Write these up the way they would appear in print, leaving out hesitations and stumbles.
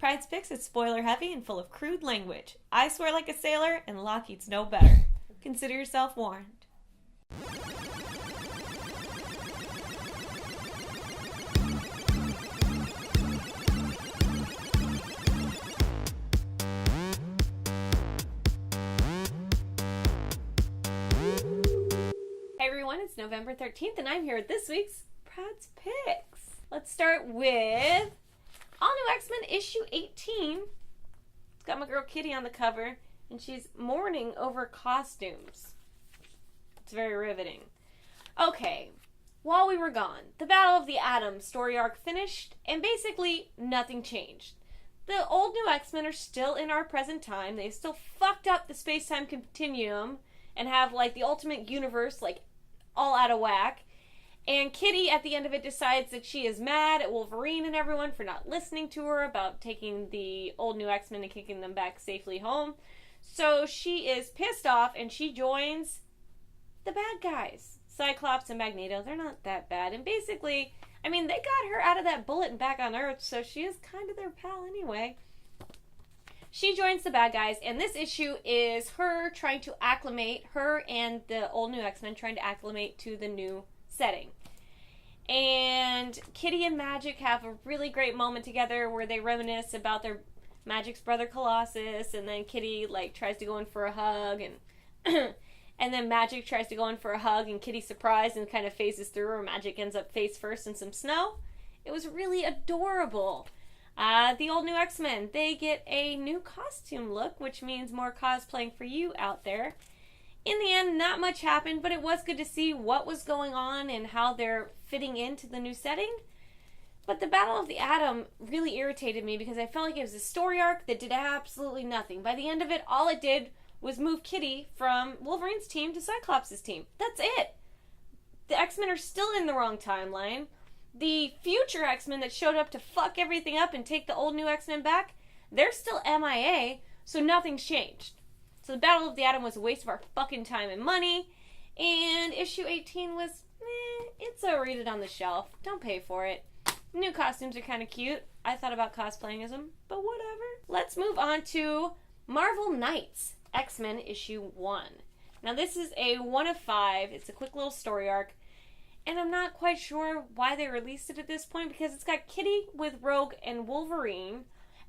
Pryde's Picks is spoiler heavy and full of crude language. I swear like a sailor, and Lockheed's no better. Consider yourself warned. Hey everyone, it's November 13th, and I'm here with this week's Pryde's Picks. Let's start with All New X-Men issue 18. It's got my girl Kitty on the cover, and she's mourning over costumes. It's very riveting. Okay, while we were gone, the Battle of the Atom story arc finished, and basically nothing changed. The old New X-Men are still in our present time. They've still fucked up the space-time continuum and have, like, the ultimate universe, like, all out of whack. And Kitty, at the end of it, decides that she is mad at Wolverine and everyone for not listening to her about taking the old New X-Men and kicking them back safely home. So she is pissed off, and she joins the bad guys. Cyclops and Magneto, they're not that bad. And basically, I mean, they got her out of that bullet and back on Earth, so she is kind of their pal anyway. She joins the bad guys, and this issue is her trying to acclimate, her and the old New X-Men trying to acclimate to the new setting. And Kitty and Magic have a really great moment together where they reminisce about their Magic's brother Colossus, and then Kitty, like, tries to go in for a hug, and and then Magic tries to go in for a hug, and Kitty's surprised and kind of phases through her. Magic ends up face first in some snow. It was really adorable. The old New X-Men, they get a new costume look, which means more cosplaying for you out there. In the end, not much happened, but it was good to see what was going on and how they're fitting into the new setting. But the Battle of the Atom really irritated me because I felt like it was a story arc that did absolutely nothing. By the end of it, all it did was move Kitty from Wolverine's team to Cyclops' team. That's it. The X-Men are still in the wrong timeline. The future X-Men that showed up to fuck everything up and take the old New X-Men back, they're still MIA, so nothing's changed. So the Battle of the Atom was a waste of our fucking time and money, and issue 18 was, it's a read it on the shelf. Don't pay for it. New costumes are kind of cute. I thought about cosplaying as them, but whatever. Let's move on to Marvel Knights, X-Men issue 1. Now this is a 1 of 5. It's a quick little story arc. And I'm not quite sure why they released it at this point, because it's got Kitty with Rogue and Wolverine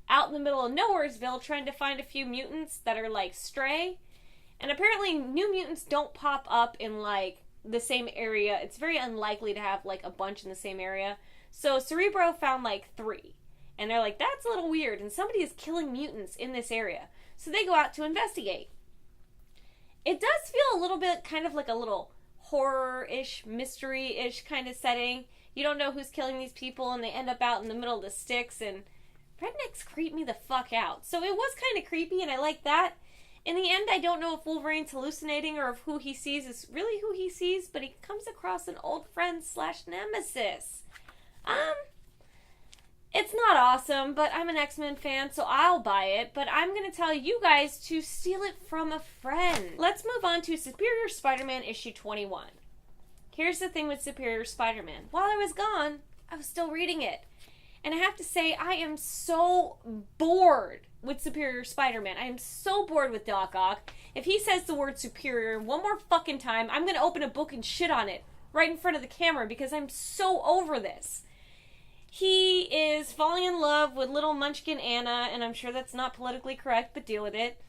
out in the middle of Nowheresville trying to find a few mutants that are, like, stray. And apparently new mutants don't pop up in, like, the same area. It's very unlikely to have, like, a bunch in the same area. So Cerebro found, like, 3. And they're like, that's a little weird, and somebody is killing mutants in this area. So they go out to investigate. It does feel a little bit kind of like a little horror-ish, mystery-ish kind of setting. You don't know who's killing these people, and they end up out in the middle of the sticks, and rednecks creep me the fuck out. So it was kind of creepy, and I like that. In the end, I don't know if Wolverine's hallucinating or if who he sees is really who he sees, but he comes across an old friend / nemesis. It's not awesome, but I'm an X-Men fan, so I'll buy it. But I'm going to tell you guys to steal it from a friend. Let's move on to Superior Spider-Man issue 21. Here's the thing with Superior Spider-Man. While I was gone, I was still reading it. And I have to say, I am so bored with Superior Spider-Man. I am so bored with Doc Ock. If he says the word superior one more fucking time, I'm going to open a book and shit on it right in front of the camera because I'm so over this. He is falling in love with little Munchkin Anna, and I'm sure that's not politically correct, but deal with it.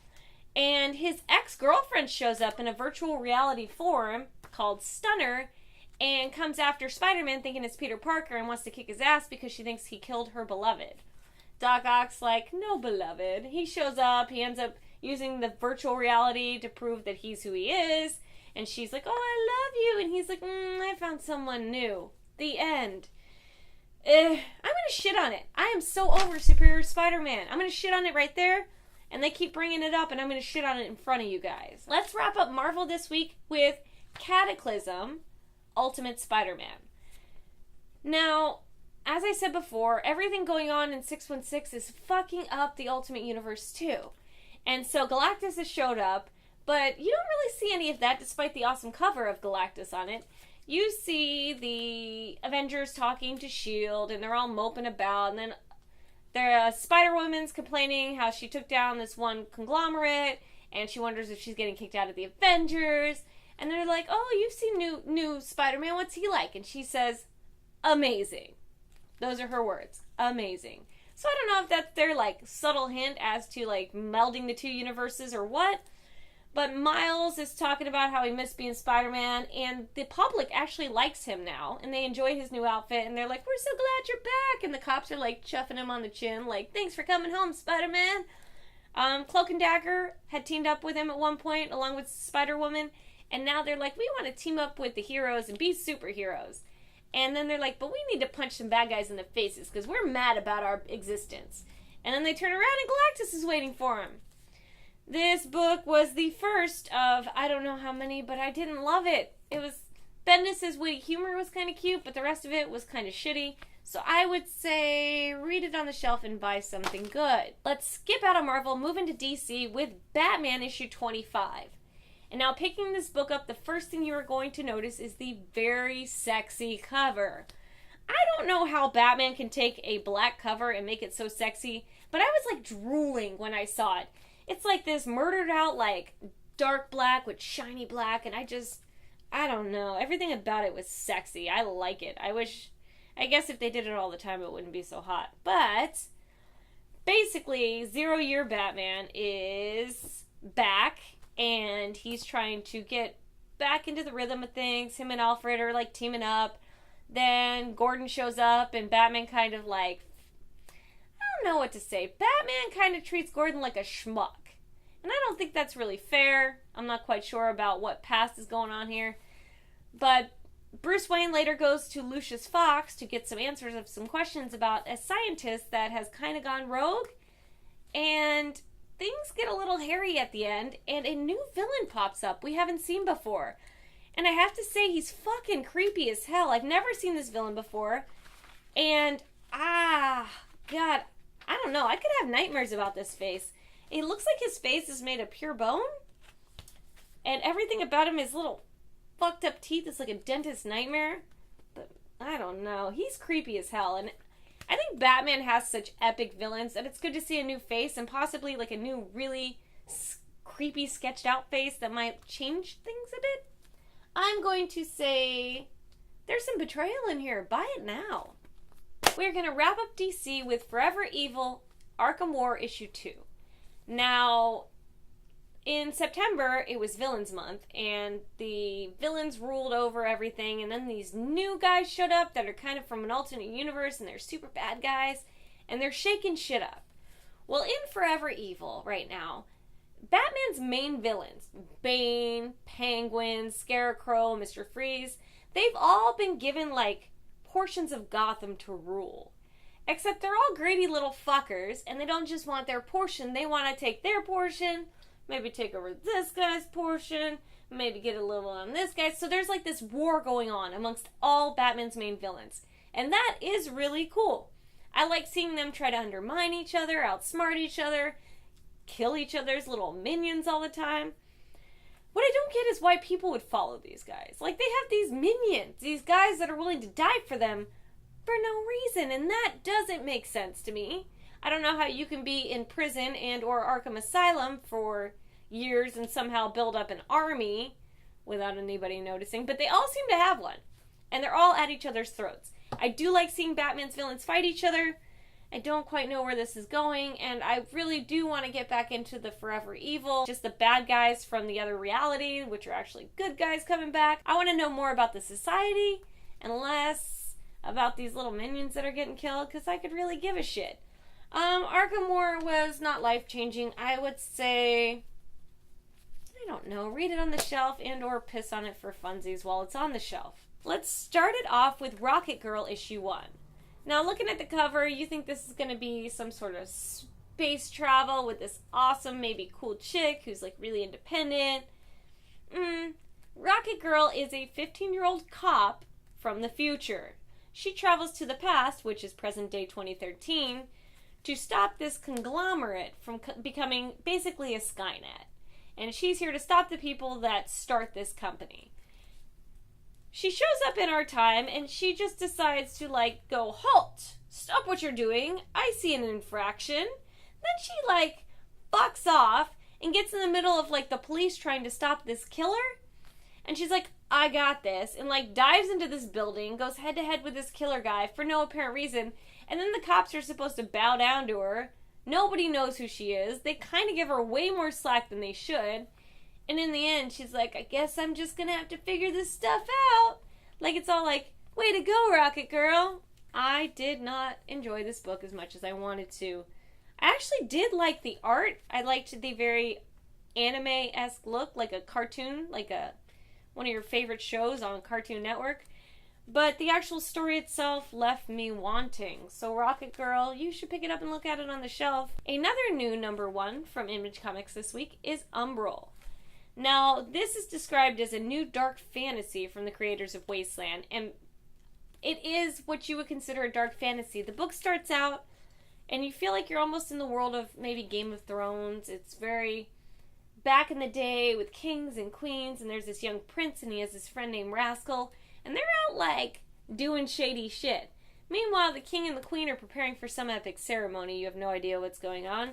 And his ex-girlfriend shows up in a virtual reality form called Stunner and comes after Spider-Man thinking it's Peter Parker and wants to kick his ass because she thinks he killed her beloved. Doc Ock's like, no beloved. He shows up, he ends up using the virtual reality to prove that he's who he is, and she's like, oh, I love you, and he's like, I found someone new. The end. I'm going to shit on it. I am so over Superior Spider-Man. I'm going to shit on it right there, and they keep bringing it up, and I'm going to shit on it in front of you guys. Let's wrap up Marvel this week with Cataclysm, Ultimate Spider-Man. Now, as I said before, everything going on in 616 is fucking up the Ultimate Universe too. And so Galactus has showed up, but you don't really see any of that despite the awesome cover of Galactus on it. You see the Avengers talking to S.H.I.E.L.D. and they're all moping about, and then Spider-Woman's complaining how she took down this one conglomerate, and she wonders if she's getting kicked out of the Avengers. And they're like, oh, you've seen new Spider-Man, what's he like? And she says, amazing. Those are her words, amazing. So I don't know if that's their, like, subtle hint as to, like, melding the two universes or what. But Miles is talking about how he missed being Spider-Man, and the public actually likes him now, and they enjoy his new outfit, and they're like, we're so glad you're back, and the cops are, like, chuffing him on the chin, like, thanks for coming home, Spider-Man. Cloak and Dagger had teamed up with him at one point, along with Spider-Woman, and now they're like, we want to team up with the heroes and be superheroes. And then they're like, but we need to punch some bad guys in the faces, because we're mad about our existence. And then they turn around, and Galactus is waiting for him. This book was the first of, I don't know how many, but I didn't love it. It was, Bendis' witty humor was kind of cute, but the rest of it was kind of shitty. So I would say, read it on the shelf and buy something good. Let's skip out of Marvel, move into DC with Batman issue 25. And now picking this book up, the first thing you are going to notice is the very sexy cover. I don't know how Batman can take a black cover and make it so sexy, but I was like drooling when I saw it. It's like this murdered out, like, dark black with shiny black, and I don't know. Everything about it was sexy. I like it. I guess if they did it all the time, it wouldn't be so hot. But, basically, 0 Year Batman is back, and he's trying to get back into the rhythm of things. Him and Alfred are, like, teaming up. Then Gordon shows up, and Batman kind of, like, I don't know what to say. Batman kind of treats Gordon like a schmuck. And I don't think that's really fair. I'm not quite sure about what past is going on here. But Bruce Wayne later goes to Lucius Fox to get some answers of some questions about a scientist that has kind of gone rogue. And things get a little hairy at the end, and a new villain pops up we haven't seen before. And I have to say, he's fucking creepy as hell. I've never seen this villain before. And, God, I don't know. I could have nightmares about this face. It looks like his face is made of pure bone. And everything about him is little fucked up teeth. It's like a dentist's nightmare. But I don't know. He's creepy as hell. And I think Batman has such epic villains that it's good to see a new face and possibly like a new really creepy sketched out face that might change things a bit. I'm going to say there's some betrayal in here. Buy it now. We're going to wrap up DC with Forever Evil Arkham War issue 2. Now, in September, it was Villains Month, and the villains ruled over everything, and then these new guys showed up that are kind of from an alternate universe, and they're super bad guys, and they're shaking shit up. Well, in Forever Evil right now, Batman's main villains, Bane, Penguin, Scarecrow, Mr. Freeze, they've all been given, like, portions of Gotham to rule. Except they're all greedy little fuckers, and they don't just want their portion, they want to take their portion, maybe take over this guy's portion, maybe get a little on this guy. So there's like this war going on amongst all Batman's main villains. And that is really cool. I like seeing them try to undermine each other, outsmart each other, kill each other's little minions all the time. What I don't get is why people would follow these guys. Like, they have these minions, these guys that are willing to die for them for no reason, and that doesn't make sense to me. I don't know how you can be in prison and or Arkham Asylum for years and somehow build up an army without anybody noticing, but they all seem to have one, and they're all at each other's throats. I do like seeing Batman's villains fight each other. I don't quite know where this is going, and I really do want to get back into the Forever Evil, just the bad guys from the other reality, which are actually good guys coming back. I want to know more about the society, and less about these little minions that are getting killed, because I could really give a shit. Arkham War was not life-changing. I would say, I don't know, read it on the shelf and or piss on it for funsies while it's on the shelf. Let's start it off with Rocket Girl issue 1. Now, looking at the cover, you think this is going to be some sort of space travel with this awesome, maybe cool chick who's, like, really independent. Rocket Girl is a 15-year-old cop from the future. She travels to the past, which is present-day 2013, to stop this conglomerate from becoming basically a Skynet. And she's here to stop the people that start this company. She shows up in our time, and she just decides to, like, go halt. stop what you're doing. I see an infraction. Then she, like, fucks off and gets in the middle of, like, the police trying to stop this killer. And she's like, I got this. And, like, dives into this building, goes head to head with this killer guy for no apparent reason. And then the cops are supposed to bow down to her. Nobody knows who she is. They kind of give her way more slack than they should. And in the end, she's like, I guess I'm just going to have to figure this stuff out. Like, it's all like, way to go, Rocket Girl. I did not enjoy this book as much as I wanted to. I actually did like the art. I liked the very anime-esque look, like a cartoon, like one of your favorite shows on Cartoon Network. But the actual story itself left me wanting. So Rocket Girl, you should pick it up and look at it on the shelf. Another new #1 from Image Comics this week is Umbral. Now, this is described as a new dark fantasy from the creators of Wasteland, and it is what you would consider a dark fantasy. The book starts out, and you feel like you're almost in the world of maybe Game of Thrones. It's very back in the day with kings and queens, and there's this young prince, and he has this friend named Rascal, and they're out, like, doing shady shit. Meanwhile, the king and the queen are preparing for some epic ceremony. You have no idea what's going on.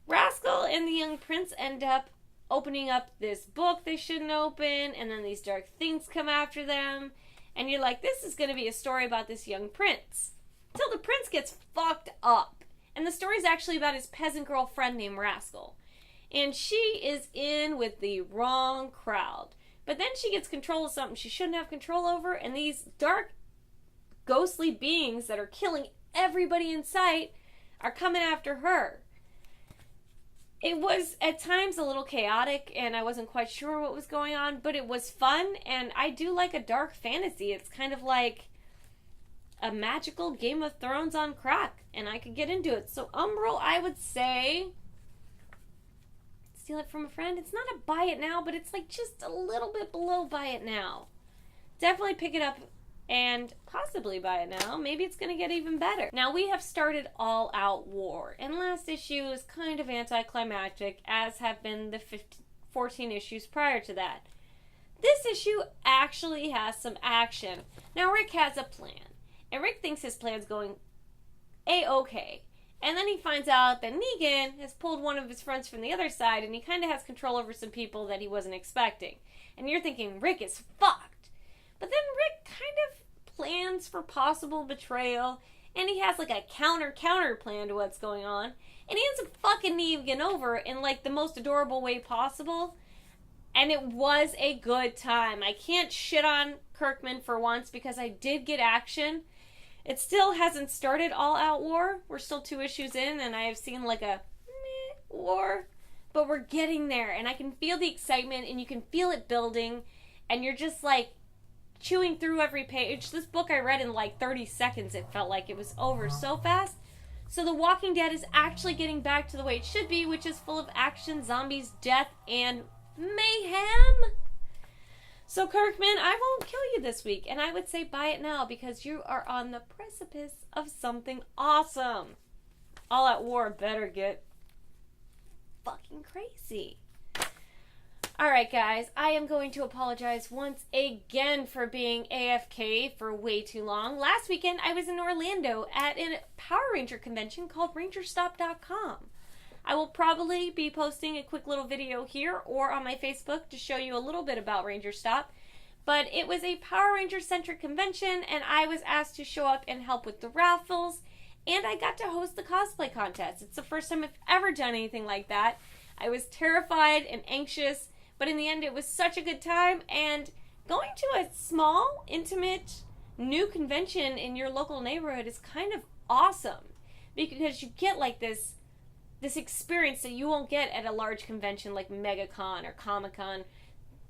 Rascal and the young prince end up opening up this book they shouldn't open, and then these dark things come after them, and you're like, this is going to be a story about this young prince. Until the prince gets fucked up. And the story's actually about his peasant girl friend named Rascal. And she is in with the wrong crowd. But then she gets control of something she shouldn't have control over, and these dark, ghostly beings that are killing everybody in sight are coming after her. It was, at times, a little chaotic, and I wasn't quite sure what was going on, but it was fun, and I do like a dark fantasy. It's kind of like a magical Game of Thrones on crack, and I could get into it. So Umbral, I would say, steal it from a friend. It's not a buy it now, but it's like just a little bit below buy it now. Definitely pick it up and possibly buy it now. Maybe it's going to get even better. Now, we have started All Out War, and last issue is kind of anticlimactic, as have been the 14 issues prior to that. This issue actually has some action. Now, Rick has a plan, and Rick thinks his plan's going A-okay. And then he finds out that Negan has pulled one of his friends from the other side, and he kind of has control over some people that he wasn't expecting. And you're thinking, Rick is fucked. But then Rick kind of plans for possible betrayal, and he has like a counter plan to what's going on, and he ends up fucking Negan over in like the most adorable way possible. And it was a good time. I can't shit on Kirkman for once because I did get action. It still hasn't started All Out War. We're still 2 issues in, and I have seen like a meh war. But we're getting there, and I can feel the excitement, and you can feel it building, and you're just like chewing through every page. This book I read in like 30 seconds. It felt like it was over so fast. So The Walking Dead is actually getting back to the way it should be, which is full of action, zombies, death, and mayhem. So Kirkman, I won't kill you this week, and I would say buy it now because you are on the precipice of something awesome. All Out War better get fucking crazy. Alright guys, I am going to apologize once again for being AFK for way too long. Last weekend I was in Orlando at a Power Ranger convention called Rangerstop.com. I will probably be posting a quick little video here or on my Facebook to show you a little bit about Ranger Stop. But it was a Power Ranger centric convention, and I was asked to show up and help with the raffles, and I got to host the cosplay contest. It's the first time I've ever done anything like that. I was terrified and anxious, but in the end it was such a good time, and going to a small, intimate, new convention in your local neighborhood is kind of awesome because you get like this experience that you won't get at a large convention like MegaCon or Comic-Con.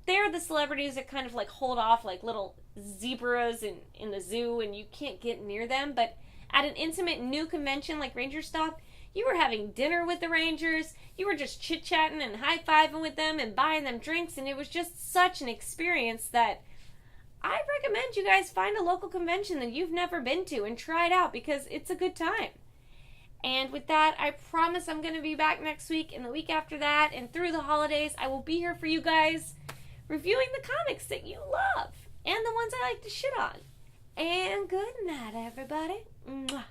They're the celebrities that kind of like hold off like little zebras in the zoo, and you can't get near them. But at an intimate new convention like Ranger Stop, you were having dinner with the Rangers, you were just chit-chatting and high-fiving with them and buying them drinks, and it was just such an experience that I recommend you guys find a local convention that you've never been to and try it out because it's a good time. And with that, I promise I'm going to be back next week and the week after that, and through the holidays, I will be here for you guys, reviewing the comics that you love, and the ones I like to shit on. And good night, everybody. Mwah.